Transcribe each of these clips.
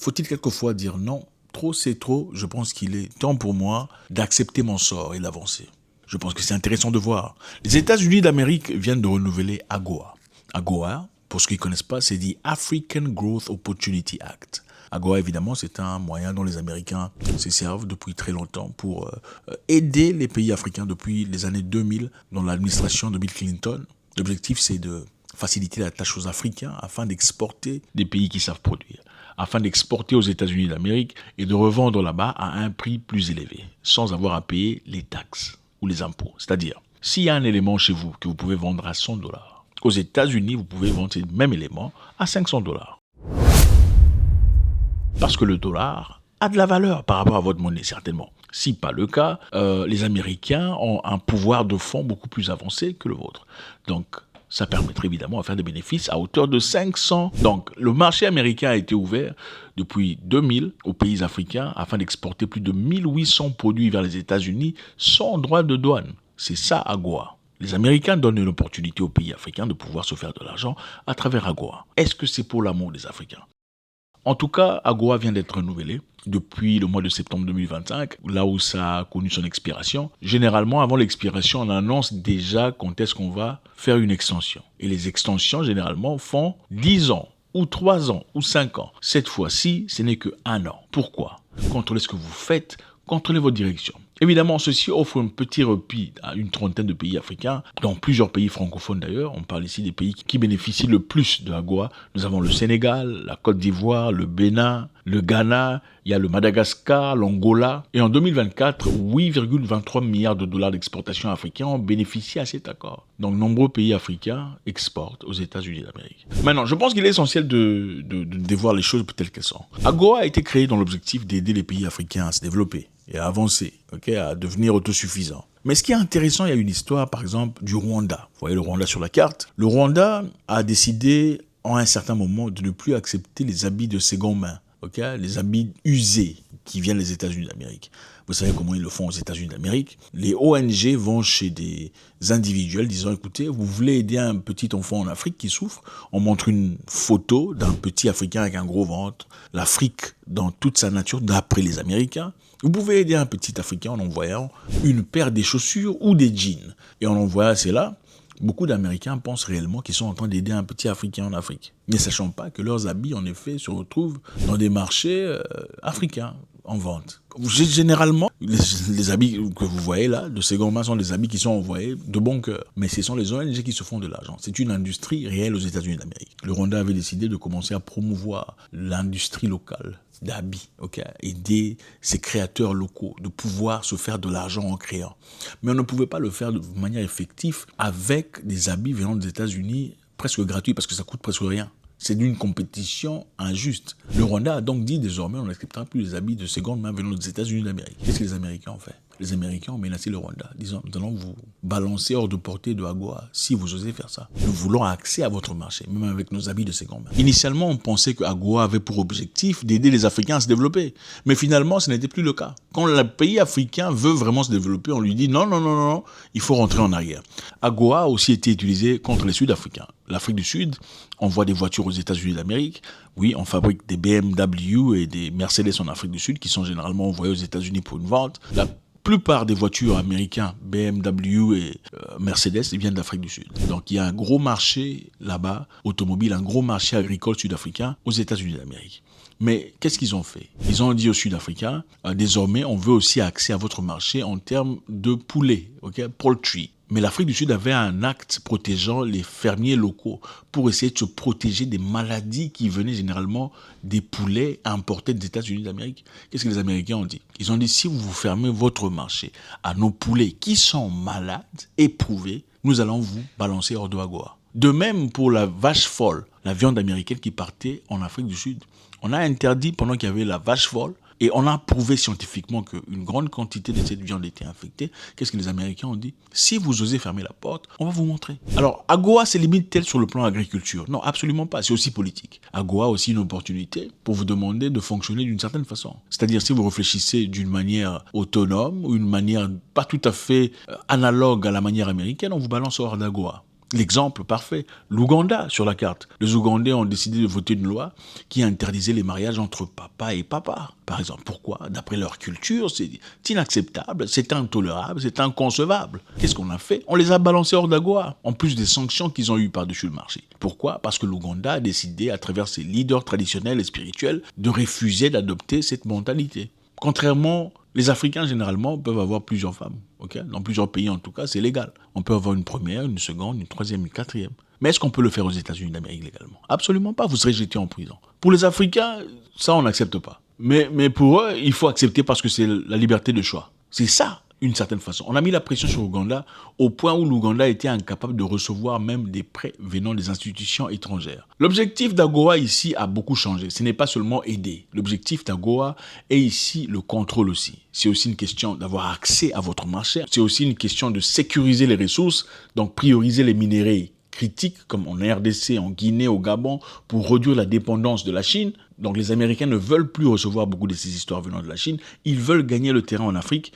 Faut-il quelquefois dire non? Trop, c'est trop. Je pense qu'il est temps pour moi d'accepter mon sort et d'avancer. Je pense que c'est intéressant de voir. Les États-Unis d'Amérique viennent de renouveler AGOA. AGOA, pour ceux qui ne connaissent pas, c'est dit African Growth Opportunity Act. AGOA, évidemment, c'est un moyen dont les Américains se servent depuis très longtemps pour aider les pays africains depuis les années 2000 dans l'administration de Bill Clinton. L'objectif, c'est de faciliter la tâche aux Africains afin d'exporter des pays qui savent produire, afin d'exporter aux États-Unis d'Amérique et de revendre là-bas à un prix plus élevé, sans avoir à payer les taxes ou les impôts. C'est-à-dire, s'il y a un élément chez vous que vous pouvez vendre à $100, aux États-Unis, vous pouvez vendre ce même élément à $500. Parce que le dollar a de la valeur par rapport à votre monnaie, certainement. Si pas le cas, les Américains ont un pouvoir de fonds beaucoup plus avancé que le vôtre. Donc, ça permettrait évidemment de faire des bénéfices à hauteur de 500. Donc, le marché américain a été ouvert depuis 2000 aux pays africains afin d'exporter plus de 1800 produits vers les États-Unis sans droit de douane. C'est ça, AGOA. Les Américains donnent une opportunité aux pays africains de pouvoir se faire de l'argent à travers AGOA. Est-ce que c'est pour l'amour des Africains ? En tout cas, AGOA vient d'être renouvelé depuis le mois de septembre 2025, là où ça a connu son expiration. Généralement, avant l'expiration, on annonce déjà quand est-ce qu'on va faire une extension. Et les extensions, généralement, font 10 ans, ou 3 ans, ou 5 ans. Cette fois-ci, ce n'est que 1 an. Pourquoi ? Contrôlez ce que vous faites, contrôlez votre direction. Évidemment, ceci offre un petit repli à une trentaine de pays africains, dans plusieurs pays francophones d'ailleurs. On parle ici des pays qui bénéficient le plus de AGOA. Nous avons le Sénégal, la Côte d'Ivoire, le Bénin, le Ghana, il y a le Madagascar, l'Angola. Et en 2024, 8,23 milliards de dollars d'exportation africains ont bénéficié à cet accord. Donc, nombreux pays africains exportent aux États-Unis d'Amérique. Maintenant, je pense qu'il est essentiel de voir les choses telles qu'elles sont. AGOA a été créé dans l'objectif d'aider les pays africains à se développer et à avancer, à devenir autosuffisants. Mais ce qui est intéressant, il y a une histoire, par exemple, du Rwanda. Vous voyez le Rwanda sur la carte. Le Rwanda a décidé, en un certain moment, de ne plus accepter les habits de seconde main, les habits usés qui viennent des États-Unis d'Amérique. Vous savez comment ils le font aux États-Unis d'Amérique. Les ONG vont chez des individuels disant, écoutez, vous voulez aider un petit enfant en Afrique qui souffre. On montre une photo d'un petit Africain avec un gros ventre. L'Afrique dans toute sa nature, d'après les Américains. Vous pouvez aider un petit Africain en envoyant une paire de chaussures ou des jeans. Et en envoyant cela, beaucoup d'Américains pensent réellement qu'ils sont en train d'aider un petit Africain en Afrique. Ne sachant pas que leurs habits, en effet, se retrouvent dans des marchés africains en vente. Généralement, les habits que vous voyez là, de seconde main, sont des habits qui sont envoyés de bon cœur. Mais ce sont les ONG qui se font de l'argent. C'est une industrie réelle aux États-Unis d'Amérique. Le Rwanda avait décidé de commencer à promouvoir l'industrie locale d'habits, aider ces créateurs locaux, de pouvoir se faire de l'argent en créant. Mais on ne pouvait pas le faire de manière effective avec des habits venant des États-Unis presque gratuits parce que ça coûte presque rien. C'est d'une compétition injuste. Le Rwanda a donc dit désormais on n'acceptera plus les habits de seconde main venant des États-Unis d'Amérique. Qu'est-ce que les Américains ont fait ? Les Américains ont menacé le Rwanda, disant nous allons vous balancer hors de portée de AGOA si vous osez faire ça. Nous voulons accès à votre marché, même avec nos habits de seconde main. Initialement, on pensait que AGOA avait pour objectif d'aider les Africains à se développer. Mais finalement, ce n'était plus le cas. Quand le pays africain veut vraiment se développer, on lui dit non, il faut rentrer en arrière. AGOA a aussi été utilisé contre les Sud-Africains. L'Afrique du Sud envoie des voitures aux États-Unis d'Amérique. Oui, on fabrique des BMW et des Mercedes en Afrique du Sud qui sont généralement envoyés aux États-Unis pour une vente. La plupart des voitures américaines, BMW et Mercedes, viennent d'Afrique du Sud. Donc il y a un gros marché là-bas, automobile, un gros marché agricole sud-africain aux États-Unis d'Amérique. Mais qu'est-ce qu'ils ont fait ? Ils ont dit aux Sud-Africains, désormais on veut aussi accès à votre marché en termes de poulet, poultry. Mais l'Afrique du Sud avait un acte protégeant les fermiers locaux pour essayer de se protéger des maladies qui venaient généralement des poulets importés des États-Unis d'Amérique. Qu'est-ce que les Américains ont dit ? Ils ont dit, si vous fermez votre marché à nos poulets qui sont malades, éprouvés, nous allons vous balancer hors de AGOA. De même pour la vache folle, la viande américaine qui partait en Afrique du Sud. On a interdit pendant qu'il y avait la vache folle. Et on a prouvé scientifiquement qu'une grande quantité de cette viande était infectée. Qu'est-ce que les Américains ont dit ? Si vous osez fermer la porte, on va vous montrer. Alors, AGOA, c'est limite-t-elle sur le plan agriculture ? Non, absolument pas. C'est aussi politique. AGOA a aussi une opportunité pour vous demander de fonctionner d'une certaine façon. C'est-à-dire, si vous réfléchissez d'une manière autonome ou une manière pas tout à fait analogue à la manière américaine, on vous balance hors d'AGOA. L'exemple parfait, l'Ouganda sur la carte. Les Ougandais ont décidé de voter une loi qui interdisait les mariages entre papa et papa, par exemple. Pourquoi? D'après leur culture, c'est inacceptable, c'est intolérable, c'est inconcevable. Qu'est-ce qu'on a fait? On les a balancés hors d'Agoa, en plus des sanctions qu'ils ont eues par-dessus le marché. Pourquoi? Parce que l'Ouganda a décidé, à travers ses leaders traditionnels et spirituels, de refuser d'adopter cette mentalité. Contrairement, les Africains, généralement, peuvent avoir plusieurs femmes. Okay? Dans plusieurs pays, en tout cas, c'est légal. On peut avoir une première, une seconde, une troisième, une quatrième. Mais est-ce qu'on peut le faire aux États-Unis d'Amérique légalement? Absolument pas, vous serez jeté en prison. Pour les Africains, ça, on n'accepte pas. Mais pour eux, il faut accepter parce que c'est la liberté de choix. C'est ça, d'une certaine façon. On a mis la pression sur l'Ouganda au point où l'Ouganda était incapable de recevoir même des prêts venant des institutions étrangères. L'objectif d'AGOA ici a beaucoup changé. Ce n'est pas seulement aider. L'objectif d'AGOA est ici le contrôle aussi. C'est aussi une question d'avoir accès à votre marché. C'est aussi une question de sécuriser les ressources, donc prioriser les minéraux critiques comme en RDC, en Guinée, au Gabon, pour réduire la dépendance de la Chine. Donc les Américains ne veulent plus recevoir beaucoup de ces histoires venant de la Chine. Ils veulent gagner le terrain en Afrique.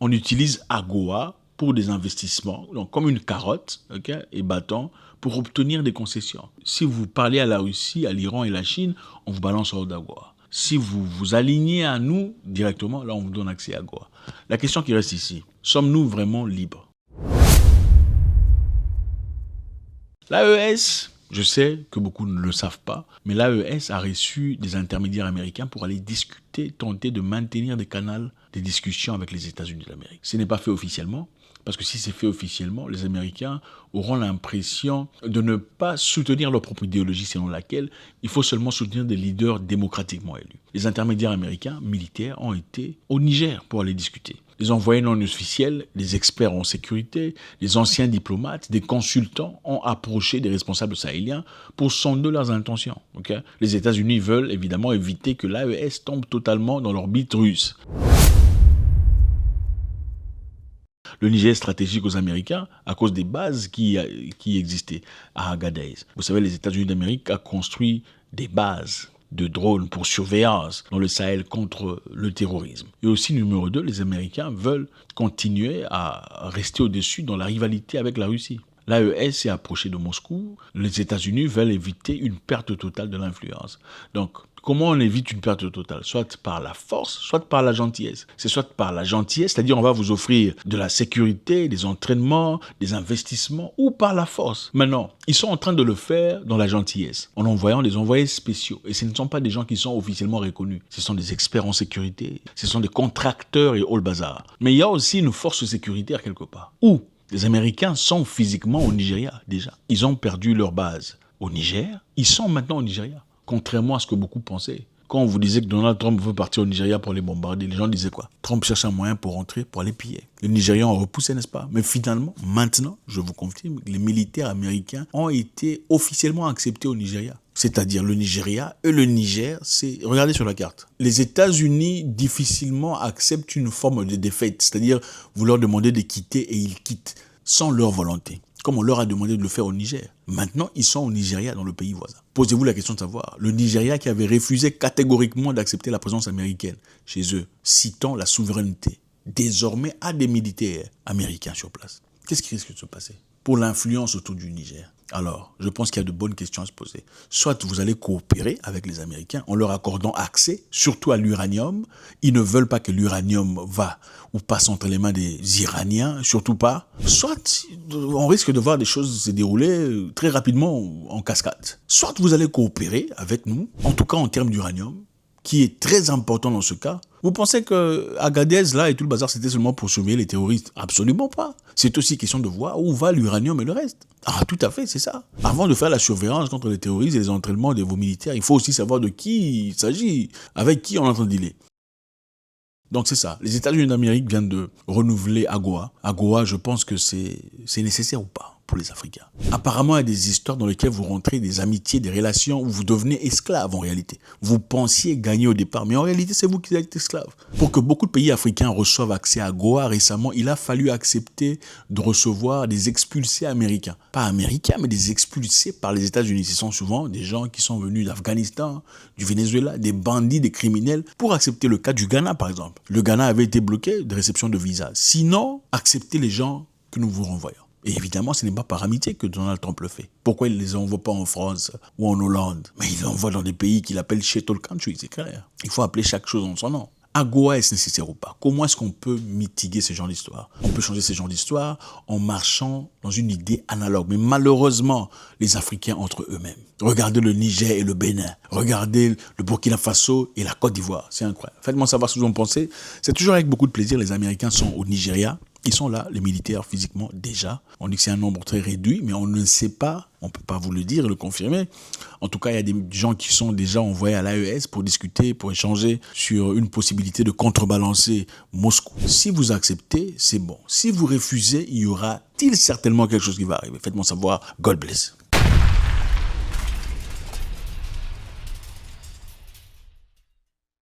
On utilise AGOA pour des investissements, donc comme une carotte, okay, et bâton, pour obtenir des concessions. Si vous parlez à la Russie, à l'Iran et à la Chine, on vous balance hors d'AGOA. Si vous vous alignez à nous directement, là on vous donne accès à AGOA. La question qui reste ici, sommes-nous vraiment libres? L'AES, je sais que beaucoup ne le savent pas, mais l'AES a reçu des intermédiaires américains pour aller discuter, tenter de maintenir des canaux, des discussions avec les États-Unis d'Amérique. Ce n'est pas fait officiellement, parce que si c'est fait officiellement, les Américains auront l'impression de ne pas soutenir leur propre idéologie selon laquelle il faut seulement soutenir des leaders démocratiquement élus. Les intermédiaires américains, militaires, ont été au Niger pour aller discuter. Les envoyés non officiels, des experts en sécurité, des anciens diplomates, des consultants ont approché des responsables sahéliens pour sonder leurs intentions. Okay? Les États-Unis veulent évidemment éviter que l'AES tombe totalement dans l'orbite russe. Le Niger est stratégique aux Américains à cause des bases qui existaient à Agadez. Vous savez, les États-Unis d'Amérique ont construit des bases de drones pour surveillance dans le Sahel contre le terrorisme. Et aussi, numéro 2, les Américains veulent continuer à rester au-dessus dans la rivalité avec la Russie. L'AES s'est approché de Moscou. Les États-Unis veulent éviter une perte totale de l'influence. Donc, comment on évite une perte totale? Soit par la force, soit par la gentillesse. C'est soit par la gentillesse, c'est-à-dire on va vous offrir de la sécurité, des entraînements, des investissements, ou par la force. Maintenant, ils sont en train de le faire dans la gentillesse, en envoyant des envoyés spéciaux. Et ce ne sont pas des gens qui sont officiellement reconnus. Ce sont des experts en sécurité, ce sont des contracteurs et all bazar. Mais il y a aussi une force sécuritaire quelque part. Où les Américains sont physiquement au Nigeria, déjà. Ils ont perdu leur base au Niger. Ils sont maintenant au Nigeria. Contrairement à ce que beaucoup pensaient. Quand on vous disait que Donald Trump veut partir au Nigeria pour les bombarder, les gens disaient quoi? Trump cherche un moyen pour rentrer, pour aller piller. Les Nigérians ont repoussé, n'est-ce pas? Mais finalement, maintenant, je vous confirme, les militaires américains ont été officiellement acceptés au Nigeria. C'est-à-dire le Nigeria et le Niger, regardez sur la carte. Les États-Unis difficilement acceptent une forme de défaite, c'est-à-dire vous leur demandez de quitter et ils quittent sans leur volonté, comme on leur a demandé de le faire au Niger. Maintenant, ils sont au Nigeria, dans le pays voisin. Posez-vous la question de savoir, le Nigeria qui avait refusé catégoriquement d'accepter la présence américaine chez eux, citant la souveraineté, désormais a des militaires américains sur place. Qu'est-ce qui risque de se passer pour l'influence autour du Niger? Alors, je pense qu'il y a de bonnes questions à se poser. Soit vous allez coopérer avec les Américains en leur accordant accès, surtout à l'uranium. Ils ne veulent pas que l'uranium va ou passe entre les mains des Iraniens, surtout pas. Soit on risque de voir des choses se dérouler très rapidement en cascade. Soit vous allez coopérer avec nous, en tout cas en termes d'uranium, qui est très important dans ce cas. Vous pensez que Agadez, là, et tout le bazar, c'était seulement pour surveiller les terroristes? Absolument pas. C'est aussi question de voir où va l'uranium et le reste. Ah, tout à fait, c'est ça. Avant de faire la surveillance contre les terroristes et les entraînements de vos militaires, il faut aussi savoir de qui il s'agit, avec qui on est en train de dealer. Donc c'est ça. Les États-Unis d'Amérique viennent de renouveler AGOA. AGOA, je pense que c'est nécessaire ou pas pour les Africains. Apparemment, il y a des histoires dans lesquelles vous rentrez des amitiés, des relations où vous devenez esclave en réalité. Vous pensiez gagner au départ, mais en réalité, c'est vous qui êtes esclave. Pour que beaucoup de pays africains reçoivent accès à AGOA récemment, il a fallu accepter de recevoir des expulsés américains. Pas américains, mais des expulsés par les États-Unis. Ce sont souvent des gens qui sont venus d'Afghanistan, du Venezuela, des bandits, des criminels, pour accepter le cas du Ghana, par exemple. Le Ghana avait été bloqué de réception de visa. Sinon, acceptez les gens que nous vous renvoyons. Et évidemment, ce n'est pas par amitié que Donald Trump le fait. Pourquoi il ne les envoie pas en France ou en Hollande? Mais il les envoie dans des pays qu'il appelle shithole country, c'est clair. Il faut appeler chaque chose en son nom. AGOA, est-ce nécessaire ou pas? Comment est-ce qu'on peut mitiguer ce genre d'histoire? On peut changer ce genre d'histoire en marchant dans une idée analogue. Mais malheureusement, les Africains entre eux-mêmes. Regardez le Niger et le Bénin. Regardez le Burkina Faso et la Côte d'Ivoire. C'est incroyable. Faites-moi savoir ce que vous en pensez. C'est toujours avec beaucoup de plaisir. Les Américains sont au Nigeria. Ils sont là, les militaires, physiquement, déjà. On dit que c'est un nombre très réduit, mais on ne sait pas, on ne peut pas vous le dire, le confirmer. En tout cas, il y a des gens qui sont déjà envoyés à l'AES pour discuter, pour échanger sur une possibilité de contrebalancer Moscou. Si vous acceptez, c'est bon. Si vous refusez, il y aura-t-il certainement quelque chose qui va arriver? Faites-moi savoir. God bless.